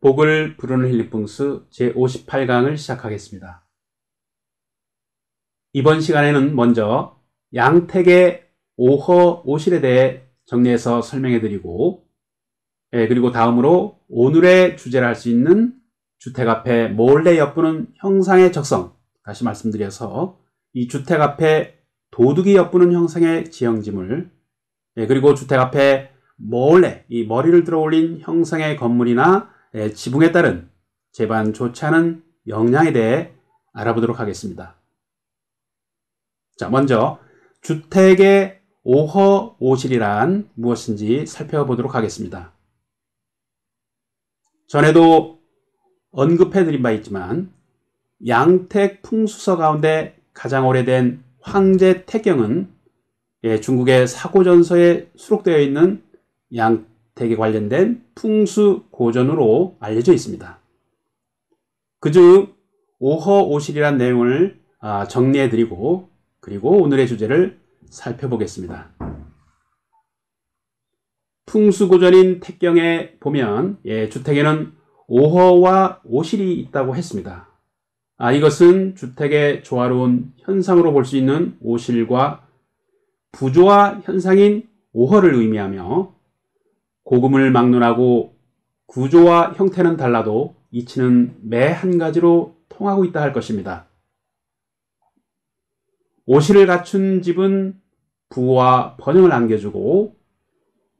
복을 부르는 힐링풍스 제58강을 시작하겠습니다. 이번 시간에는 먼저 양택의 오허, 오실에 대해 정리해서 설명해 드리고, 그리고 다음으로 오늘의 주제를 할 수 있는 주택 앞에 몰래 엿보는 형상의 적성, 다시 말씀드려서 이 주택 앞에 도둑이 엿보는 형상의 지형지물, 그리고 주택 앞에 몰래 이 머리를 들어 올린 형상의 건물이나 지붕에 따른 제반 좋지 않은 영향에 대해 알아보도록 하겠습니다. 자, 먼저 주택의 오허, 오실이란 무엇인지 살펴보도록 하겠습니다. 전에도 언급해드린 바 있지만 양택 풍수서 가운데 가장 오래된 황제 택경은 중국의 사고전서에 수록되어 있는 양택에 관련된 풍수 고전으로 알려져 있습니다. 그중 오허, 오실이란 내용을 정리해드리고 그리고 오늘의 주제를 살펴보겠습니다. 풍수고전인 택경에 보면 주택에는 오허와 오실이 있다고 했습니다. 이것은 주택의 조화로운 현상으로 볼 수 있는 오실과 부조화 현상인 오허를 의미하며 고금을 막론하고 구조와 형태는 달라도 이치는 매 한 가지로 통하고 있다 할 것입니다. 오실을 갖춘 집은 부와 번영을 안겨주고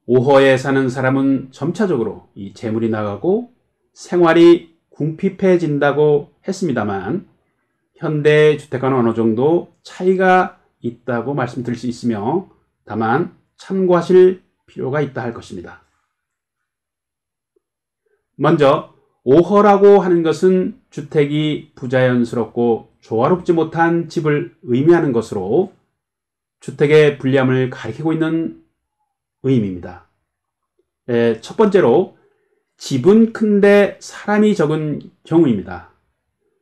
오허에 사는 사람은 점차적으로 이 재물이 나가고 생활이 궁핍해진다고 했습니다만 현대 주택과는 어느 정도 차이가 있다고 말씀드릴 수 있으며 다만 참고하실 필요가 있다 할 것입니다. 먼저 오허라고 하는 것은 주택이 부자연스럽고 조화롭지 못한 집을 의미하는 것으로 주택의 불리함을 가리키고 있는 의미입니다. 첫 번째로 집은 큰데 사람이 적은 경우입니다.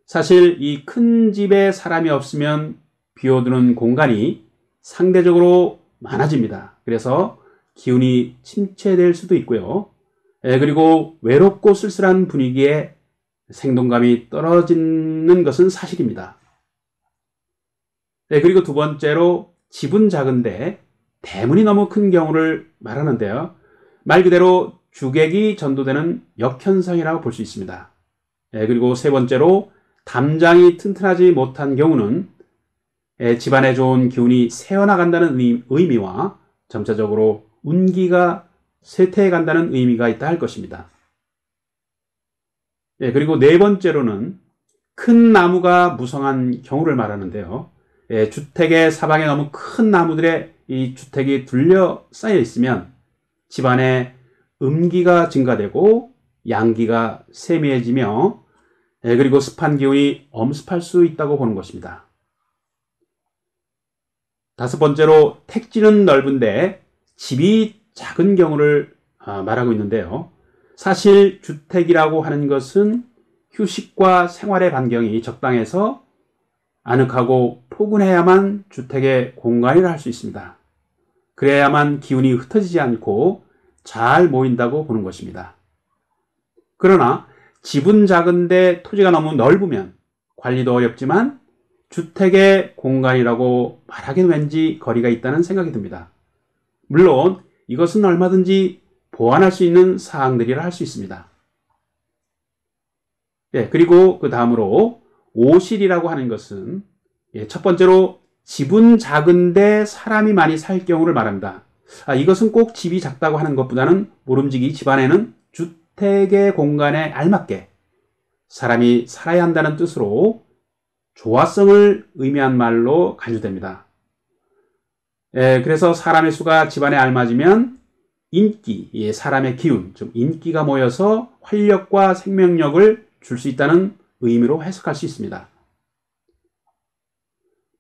사실 이 큰 집에 사람이 없으면 비워두는 공간이 상대적으로 많아집니다. 그래서 기운이 침체될 수도 있고요. 그리고 외롭고 쓸쓸한 분위기에 생동감이 떨어지는 것은 사실입니다. 그리고 두 번째로 집은 작은데 대문이 너무 큰 경우를 말하는데요. 말 그대로 주객이 전도되는 역현상이라고 볼 수 있습니다. 그리고 세 번째로 담장이 튼튼하지 못한 경우는 집안에 좋은 기운이 새어나간다는 의미와 점차적으로 운기가 쇠퇴해 간다는 의미가 있다 할 것입니다. 그리고 네 번째로는 큰 나무가 무성한 경우를 말하는데요. 주택의 사방에 너무 큰 나무들의 이 주택이 둘러싸여 있으면 집안에 음기가 증가되고 양기가 세미해지며 그리고 습한 기운이 엄습할 수 있다고 보는 것입니다. 다섯 번째로 택지는 넓은데 집이 작은 경우를 말하고 있는데요. 사실 주택이라고 하는 것은 휴식과 생활의 반경이 적당해서 아늑하고 포근해야만 주택의 공간이라 할 수 있습니다. 그래야만 기운이 흩어지지 않고 잘 모인다고 보는 것입니다. 그러나 집은 작은데 토지가 너무 넓으면 관리도 어렵지만 주택의 공간이라고 말하기는 왠지 거리가 있다는 생각이 듭니다. 물론 이것은 얼마든지 보완할 수 있는 사항들이라 할 수 있습니다. 그리고 그 다음으로 오실이라고 하는 것은 첫 번째로 집은 작은데 사람이 많이 살 경우를 말합니다. 이것은 꼭 집이 작다고 하는 것보다는 모름지기 집안에는 주택의 공간에 알맞게 사람이 살아야 한다는 뜻으로 조화성을 의미한 말로 간주됩니다. 그래서 사람의 수가 집안에 알맞으면 인기, 사람의 기운, 즉 인기가 모여서 활력과 생명력을 줄 수 있다는 의미로 해석할 수 있습니다.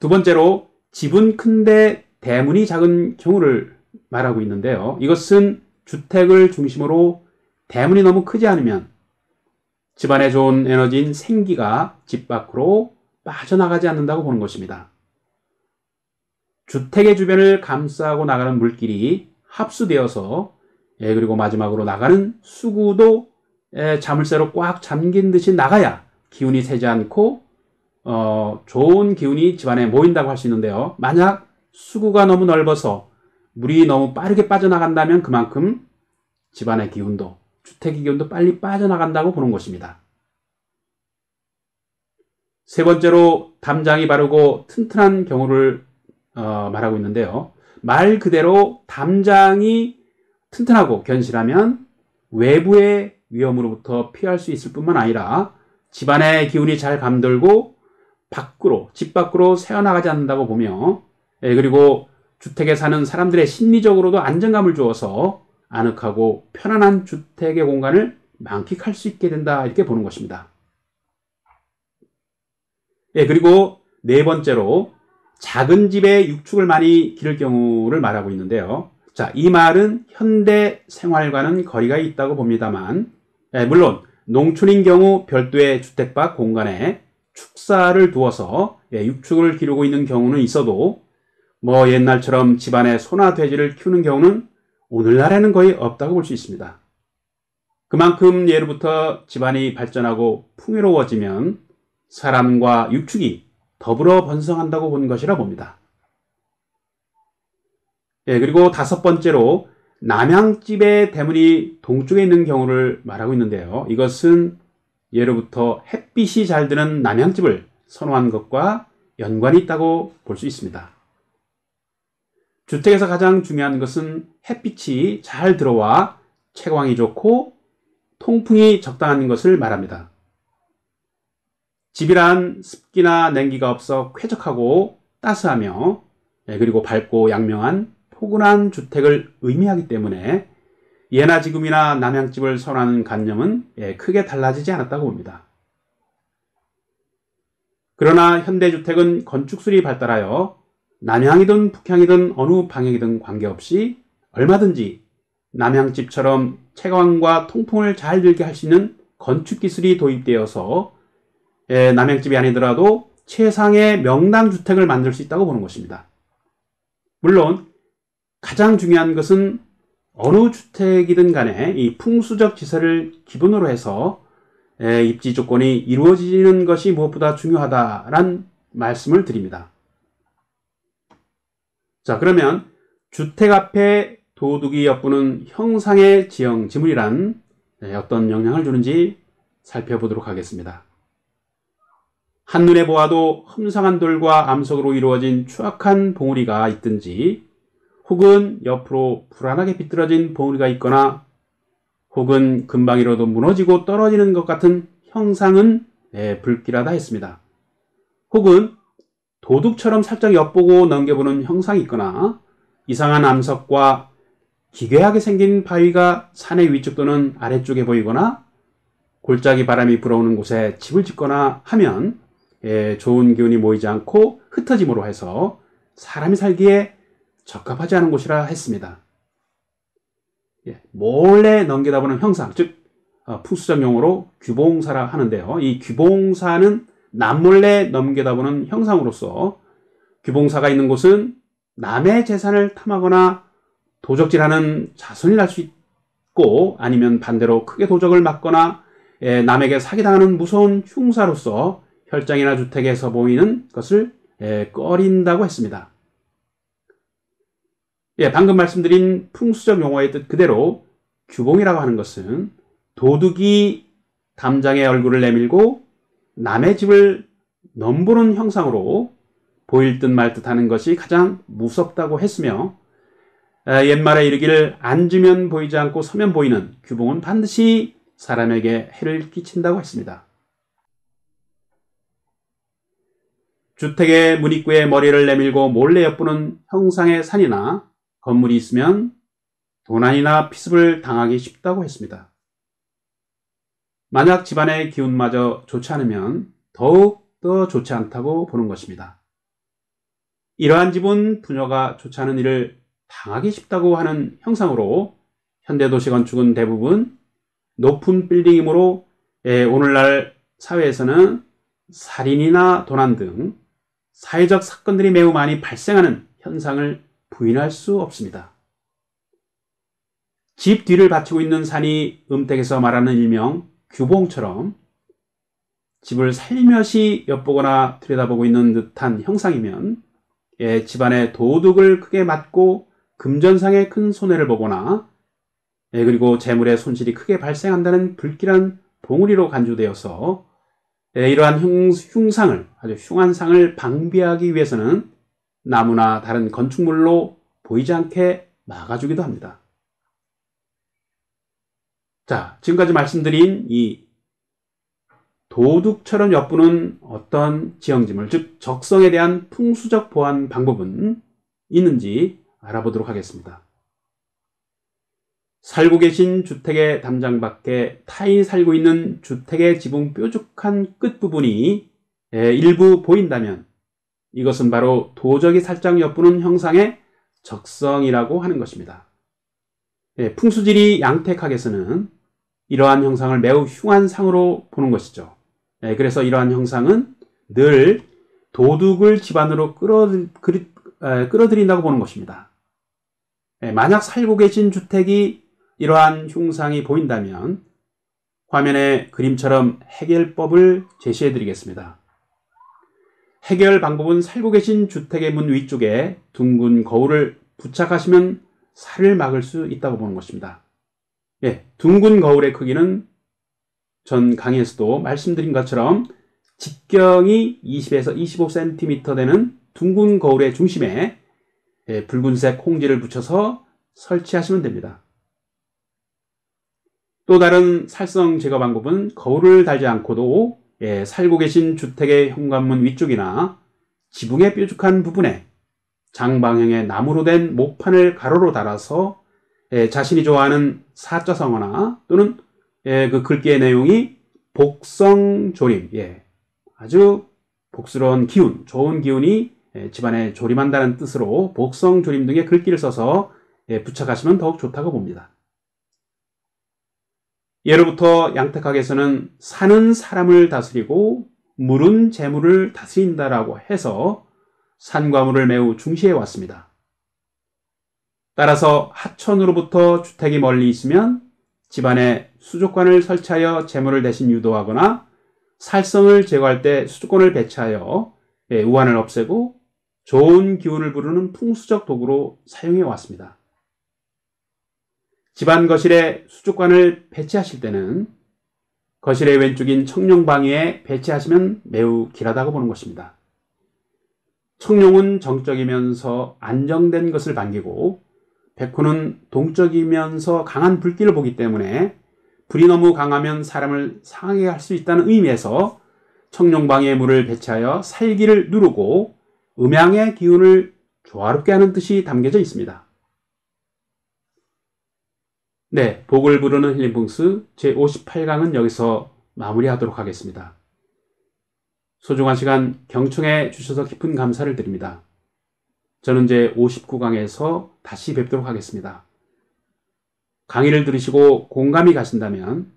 두 번째로 집은 큰데 대문이 작은 경우를 말하고 있는데요. 이것은 주택을 중심으로 대문이 너무 크지 않으면 집안에 좋은 에너지인 생기가 집 밖으로 빠져나가지 않는다고 보는 것입니다. 주택의 주변을 감싸고 나가는 물길이 합수되어서 그리고 마지막으로 나가는 수구도 자물쇠로 꽉 잠긴 듯이 나가야 기운이 새지 않고 좋은 기운이 집안에 모인다고 할 수 있는데요. 만약 수구가 너무 넓어서 물이 너무 빠르게 빠져나간다면 그만큼 집안의 기운도, 주택의 기운도 빨리 빠져나간다고 보는 것입니다. 세 번째로 담장이 바르고 튼튼한 경우를 말하고 있는데요. 말 그대로 담장이 튼튼하고 견실하면 외부의 위험으로부터 피할 수 있을 뿐만 아니라 집안의 기운이 잘 감돌고 집 밖으로 새어나가지 않는다고 보며, 그리고 주택에 사는 사람들의 심리적으로도 안정감을 주어서 아늑하고 편안한 주택의 공간을 만끽할 수 있게 된다, 이렇게 보는 것입니다. 그리고 네 번째로 작은 집에 육축을 많이 기를 경우를 말하고 있는데요. 자, 이 말은 현대 생활과는 거리가 있다고 봅니다만, 물론 농촌인 경우 별도의 주택 밖 공간에 축사를 두어서 육축을 기르고 있는 경우는 있어도 옛날처럼 집안에 소나 돼지를 키우는 경우는 오늘날에는 거의 없다고 볼 수 있습니다. 그만큼 예로부터 집안이 발전하고 풍요로워지면 사람과 육축이 더불어 번성한다고 본 것이라 봅니다. 그리고 다섯 번째로 남향집의 대문이 동쪽에 있는 경우를 말하고 있는데요. 이것은 예로부터 햇빛이 잘 드는 남향집을 선호한 것과 연관이 있다고 볼 수 있습니다. 주택에서 가장 중요한 것은 햇빛이 잘 들어와 채광이 좋고 통풍이 적당한 것을 말합니다. 집이란 습기나 냉기가 없어 쾌적하고 따스하며 그리고 밝고 양명한 포근한 주택을 의미하기 때문에 예나 지금이나 남향집을 선호하는 관념은 크게 달라지지 않았다고 봅니다. 그러나 현대주택은 건축술이 발달하여 남향이든 북향이든 어느 방향이든 관계없이 얼마든지 남향집처럼 채광과 통풍을 잘 들게 할 수 있는 건축기술이 도입되어서 남향집이 아니더라도 최상의 명당주택을 만들 수 있다고 보는 것입니다. 물론 가장 중요한 것은 어느 주택이든 간에 이 풍수적 지세를 기본으로 해서 입지 조건이 이루어지는 것이 무엇보다 중요하다라는 말씀을 드립니다. 자, 그러면 주택 앞에 도둑이 엿보는 형상의 지형 지물이란 어떤 영향을 주는지 살펴보도록 하겠습니다. 한눈에 보아도 험상한 돌과 암석으로 이루어진 추악한 봉우리가 있든지, 혹은 옆으로 불안하게 비뚤어진 봉우리가 있거나, 혹은 금방이라도 무너지고 떨어지는 것 같은 형상은 불길하다 했습니다. 혹은 도둑처럼 살짝 엿보고 넘겨보는 형상이 있거나, 이상한 암석과 기괴하게 생긴 바위가 산의 위쪽 또는 아래쪽에 보이거나, 골짜기 바람이 불어오는 곳에 집을 짓거나 하면 좋은 기운이 모이지 않고 흩어짐으로 해서 사람이 살기에 적합하지 않은 곳이라 했습니다. 몰래 넘겨다보는 형상, 즉 풍수적 용어로 규봉사라 하는데요. 이 규봉사는 남몰래 넘겨다보는 형상으로서, 규봉사가 있는 곳은 남의 재산을 탐하거나 도적질하는 자손이 날 수 있고, 아니면 반대로 크게 도적을 맞거나 남에게 사기당하는 무서운 흉사로서 혈장이나 주택에서 보이는 것을 꺼린다고 했습니다. 방금 말씀드린 풍수적 용어의 뜻 그대로 규봉이라고 하는 것은 도둑이 담장에 얼굴을 내밀고 남의 집을 넘보는 형상으로 보일 듯 말 듯 하는 것이 가장 무섭다고 했으며, 옛말에 이르기를 앉으면 보이지 않고 서면 보이는 규봉은 반드시 사람에게 해를 끼친다고 했습니다. 주택의 문입구에 머리를 내밀고 몰래 엿보는 형상의 산이나 건물이 있으면 도난이나 피습을 당하기 쉽다고 했습니다. 만약 집안의 기운마저 좋지 않으면 더욱 더 좋지 않다고 보는 것입니다. 이러한 집은 부녀가 좋지 않은 일을 당하기 쉽다고 하는 형상으로 현대도시 건축은 대부분 높은 빌딩이므로 오늘날 사회에서는 살인이나 도난 등 사회적 사건들이 매우 많이 발생하는 현상을 부인할 수 없습니다. 집 뒤를 바치고 있는 산이 음택에서 말하는 일명 규봉처럼 집을 살며시 엿보거나 들여다보고 있는 듯한 형상이면 집안의 도둑을 크게 맞고 금전상의 큰 손해를 보거나 그리고 재물의 손실이 크게 발생한다는 불길한 봉우리로 간주되어서 이러한 흉상을, 아주 흉한 상을 방비하기 위해서는 나무나 다른 건축물로 보이지 않게 막아주기도 합니다. 자, 지금까지 말씀드린 이 도둑처럼 엿보는 어떤 지형지물, 즉 적성에 대한 풍수적 보완 방법은 있는지 알아보도록 하겠습니다. 살고 계신 주택의 담장 밖에 타인이 살고 있는 주택의 지붕 뾰족한 끝부분이 일부 보인다면 이것은 바로 도적이 살짝 엿보는 형상의 적성이라고 하는 것입니다. 풍수지리 양택학에서는 이러한 형상을 매우 흉한 상으로 보는 것이죠. 그래서 이러한 형상은 늘 도둑을 집안으로 끌어들인다고 보는 것입니다. 만약 살고 계신 주택이 이러한 흉상이 보인다면 화면의 그림처럼 해결법을 제시해 드리겠습니다. 해결 방법은 살고 계신 주택의 문 위쪽에 둥근 거울을 부착하시면 살을 막을 수 있다고 보는 것입니다. 둥근 거울의 크기는 전 강의에서도 말씀드린 것처럼 직경이 20에서 25cm 되는 둥근 거울의 중심에 붉은색 홍지를 붙여서 설치하시면 됩니다. 또 다른 살성 제거 방법은 거울을 달지 않고도 살고 계신 주택의 현관문 위쪽이나 지붕의 뾰족한 부분에 장방형의 나무로 된 목판을 가로로 달아서 자신이 좋아하는 사자성어나 또는 그 글귀의 내용이 복성조림, 아주 복스러운 기운, 좋은 기운이 집안에 조림한다는 뜻으로 복성조림 등의 글귀를 써서 부착하시면 더욱 좋다고 봅니다. 예로부터 양택학에서는 산은 사람을 다스리고 물은 재물을 다스린다라고 해서 산과물을 매우 중시해 왔습니다. 따라서 하천으로부터 주택이 멀리 있으면 집안에 수족관을 설치하여 재물을 대신 유도하거나 살성을 제거할 때 수족관을 배치하여 우환을 없애고 좋은 기운을 부르는 풍수적 도구로 사용해 왔습니다. 집안 거실에 수족관을 배치하실 때는 거실의 왼쪽인 청룡방 위에 배치하시면 매우 길하다고 보는 것입니다. 청룡은 정적이면서 안정된 것을 반기고 백호는 동적이면서 강한 불길을 보기 때문에 불이 너무 강하면 사람을 상하게 할 수 있다는 의미에서 청룡방에 물을 배치하여 살기를 누르고 음양의 기운을 조화롭게 하는 뜻이 담겨져 있습니다. 복을 부르는 힐링풍스 제58강은 여기서 마무리하도록 하겠습니다. 소중한 시간 경청해 주셔서 깊은 감사를 드립니다. 저는 제59강에서 다시 뵙도록 하겠습니다. 강의를 들으시고 공감이 가신다면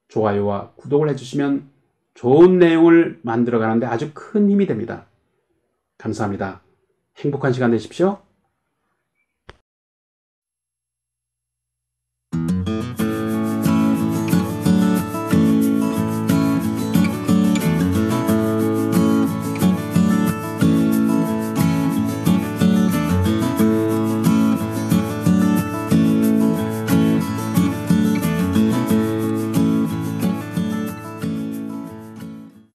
좋아요와 구독을 해주시면 좋은 내용을 만들어가는데 아주 큰 힘이 됩니다. 감사합니다. 행복한 시간 되십시오.